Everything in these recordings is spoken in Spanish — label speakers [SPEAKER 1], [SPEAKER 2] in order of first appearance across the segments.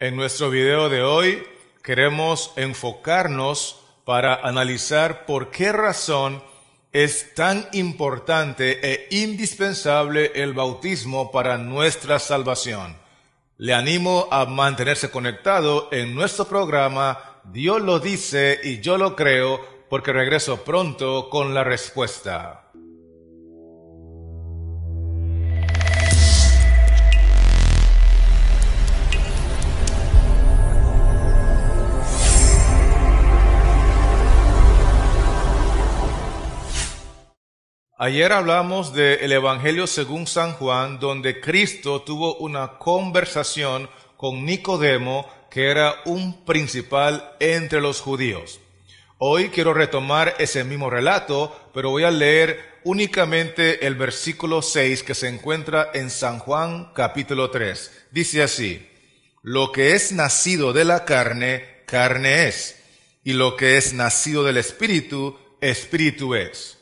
[SPEAKER 1] En nuestro video de hoy queremos enfocarnos para analizar por qué razón es tan importante e indispensable el bautismo para nuestra salvación. Le animo a mantenerse conectado en nuestro programa Dios lo dice y yo lo creo, porque regreso pronto con la respuesta. Ayer hablamos del Evangelio según San Juan, donde Cristo tuvo una conversación con Nicodemo, que era un principal entre los judíos. Hoy quiero retomar ese mismo relato, pero voy a leer únicamente el versículo 6 que se encuentra en San Juan capítulo 3. Dice así: lo que es nacido de la carne, carne es, y lo que es nacido del Espíritu, Espíritu es.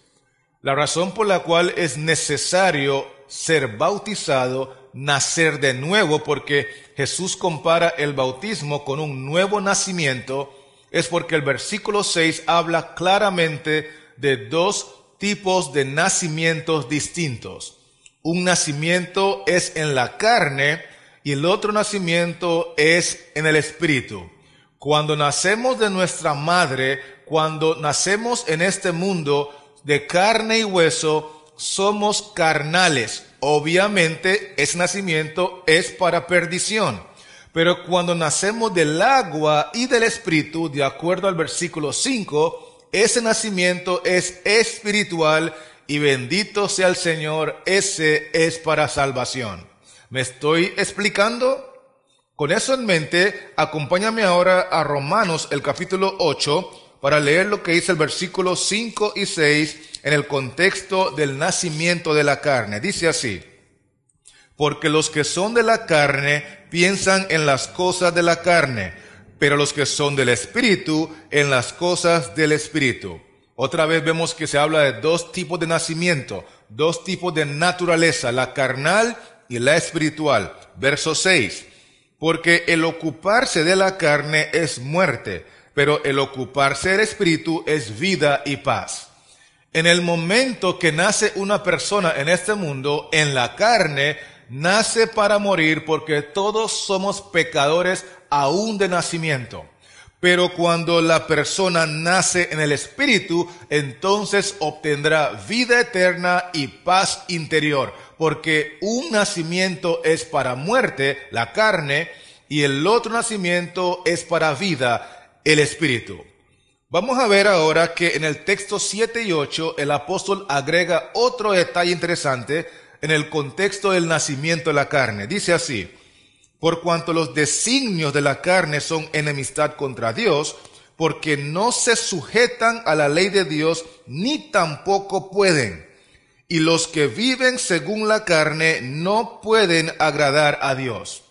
[SPEAKER 1] La razón por la cual es necesario ser bautizado, nacer de nuevo, porque Jesús compara el bautismo con un nuevo nacimiento, es porque el versículo 6 habla claramente de dos tipos de nacimientos distintos. Un nacimiento es en la carne y el otro nacimiento es en el Espíritu. Cuando nacemos de nuestra madre, cuando nacemos en este mundo de carne y hueso, somos carnales. Obviamente, ese nacimiento es para perdición. Pero cuando nacemos del agua y del Espíritu, de acuerdo al versículo 5, ese nacimiento es espiritual y bendito sea el Señor, ese es para salvación. ¿Me estoy explicando? Con eso en mente, acompáñame ahora a Romanos, el capítulo 8, para leer lo que dice el versículo 5 y 6 en el contexto del nacimiento de la carne. Dice así: porque los que son de la carne piensan en las cosas de la carne, pero los que son del Espíritu en las cosas del Espíritu. Otra vez vemos que se habla de dos tipos de nacimiento, dos tipos de naturaleza, la carnal y la espiritual. Verso 6: porque el ocuparse de la carne es muerte, pero el ocuparse del Espíritu es vida y paz. En el momento que nace una persona en este mundo, en la carne, nace para morir, porque todos somos pecadores aún de nacimiento. Pero cuando la persona nace en el Espíritu, entonces obtendrá vida eterna y paz interior, porque un nacimiento es para muerte, la carne, y el otro nacimiento es para vida, el Espíritu. Vamos a ver ahora que en el texto 7 y 8 el apóstol agrega otro detalle interesante en el contexto del nacimiento de la carne. Dice así: por cuanto los designios de la carne son enemistad contra Dios, porque no se sujetan a la ley de Dios, ni tampoco pueden. Y los que viven según la carne no pueden agradar a Dios.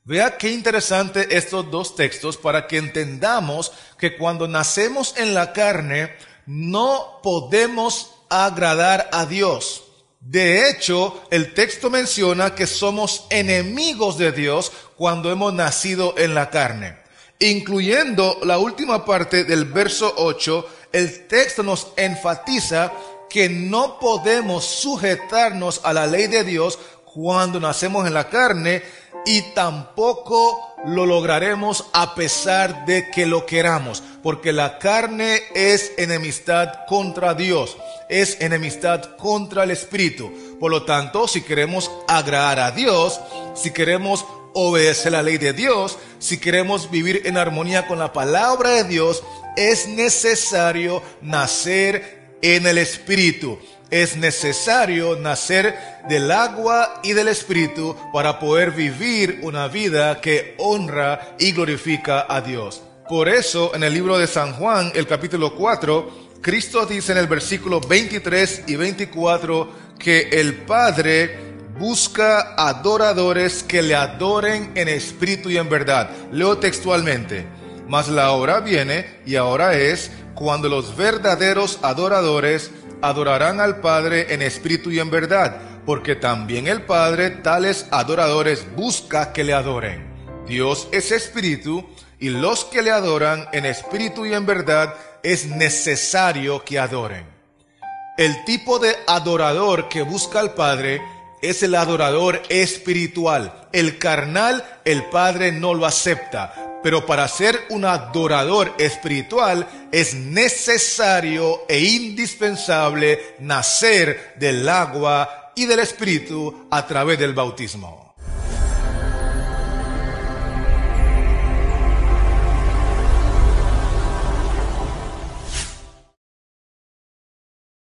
[SPEAKER 1] Vea qué interesante estos dos textos para que entendamos que cuando nacemos en la carne no podemos agradar a Dios. De hecho, el texto menciona que somos enemigos de Dios cuando hemos nacido en la carne. Incluyendo la última parte del verso 8, el texto nos enfatiza que no podemos sujetarnos a la ley de Dios cuando nacemos en la carne, y tampoco lo lograremos a pesar de que lo queramos, porque la carne es enemistad contra Dios, es enemistad contra el Espíritu. Por lo tanto, si queremos agradar a Dios, si queremos obedecer la ley de Dios, si queremos vivir en armonía con la palabra de Dios, es necesario nacer en el Espíritu. Es necesario nacer del agua y del Espíritu para poder vivir una vida que honra y glorifica a Dios. Por eso, en el libro de San Juan, el capítulo 4, Cristo dice en el versículo 23 y 24 que el Padre busca adoradores que le adoren en espíritu y en verdad. Leo textualmente: mas la hora viene, y ahora es, cuando los verdaderos adoradores adorarán al Padre en espíritu y en verdad, porque también el Padre tales adoradores busca que le adoren. Dios es espíritu, y los que le adoran en espíritu y en verdad es necesario que adoren. El tipo de adorador que busca al Padre es el adorador espiritual. El carnal, el Padre no lo acepta. Pero para ser un adorador espiritual es necesario e indispensable nacer del agua y del Espíritu a través del bautismo.